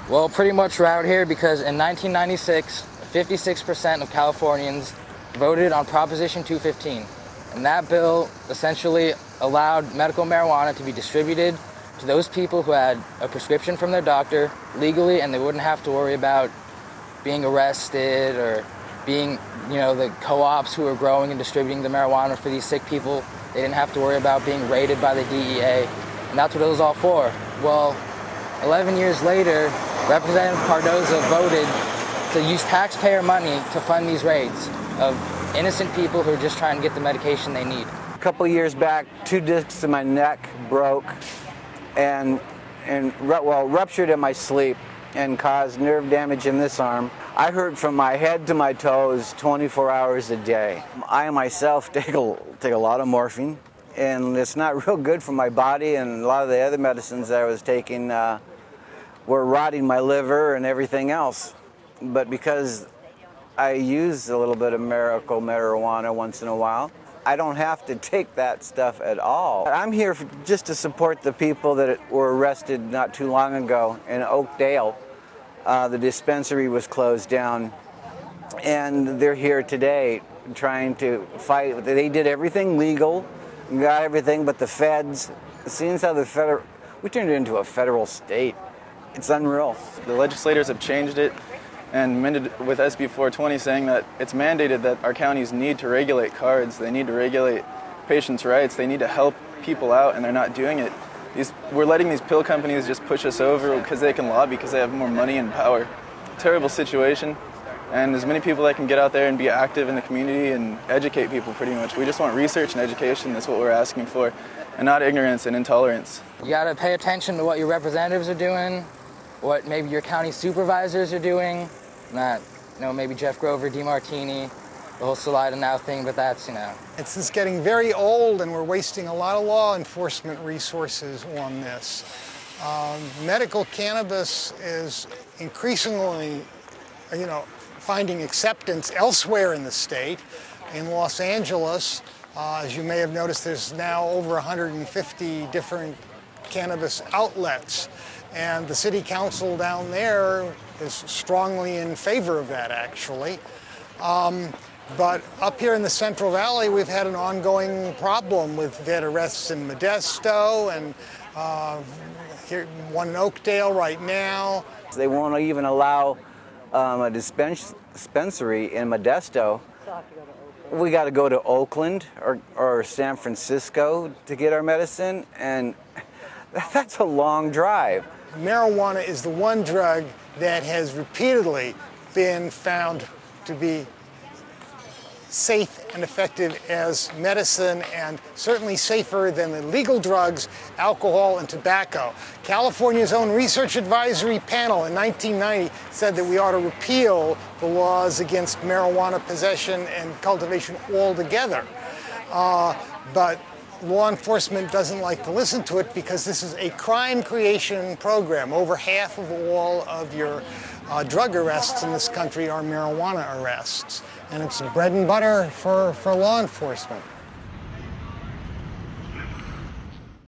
Well, pretty much we're out here because in 1996, 56% of Californians voted on Proposition 215. And that bill essentially allowed medical marijuana to be distributed to those people who had a prescription from their doctor legally, and they wouldn't have to worry about being arrested or being, the co-ops who are growing and distributing the marijuana for these sick people. They didn't have to worry about being raided by the DEA. And that's what it was all for. Well, 11 years later, Representative Cardozo voted to use taxpayer money to fund these raids of innocent people who are just trying to get the medication they need. A couple of years back, 2 discs in my neck broke and ruptured in my sleep and caused nerve damage in this arm. I hurt from my head to my toes 24 hours a day. I myself take a lot of morphine, and it's not real good for my body, and a lot of the other medicines that I was taking were rotting my liver and everything else. But because I use a little bit of medical marijuana once in a while, I don't have to take that stuff at all. I'm here just to support the people that were arrested not too long ago in Oakdale. The dispensary was closed down, and they're here today trying to fight. They did everything legal, got everything, but the feds, it seems how we turned it into a federal state. It's unreal. The legislators have changed it and amended with SB 420 saying that it's mandated that our counties need to regulate cards. They need to regulate patients' rights. They need to help people out, and they're not doing it. We're letting these pill companies just push us over because they can lobby, because they have more money and power. Terrible situation, and as many people that can get out there and be active in the community and educate people pretty much. We just want research and education. That's what we're asking for, and not ignorance and intolerance. You gotta pay attention to what your representatives are doing, what maybe your county supervisors are doing. Not, maybe Jeff Grover, DeMartini, the whole Salida Now thing, but that's, It's just getting very old, and we're wasting a lot of law enforcement resources on this. Medical cannabis is increasingly, finding acceptance elsewhere in the state. In Los Angeles, as you may have noticed, there's now over 150 different cannabis outlets. And the city council down there is strongly in favor of that, actually. But up here in the Central Valley, we've had an ongoing problem with vet arrests in Modesto, and here, one in Oakdale right now. They won't even allow a dispensary in Modesto. We got to go to Oakland or San Francisco to get our medicine, and that's a long drive. Marijuana is the one drug that has repeatedly been found to be safe and effective as medicine, and certainly safer than the legal drugs, alcohol and tobacco. California's own research advisory panel in 1990 said that we ought to repeal the laws against marijuana possession and cultivation altogether. But law enforcement doesn't like to listen to it because this is a crime creation program. Over half of all of your drug arrests in this country are marijuana arrests. And it's bread and butter for law enforcement.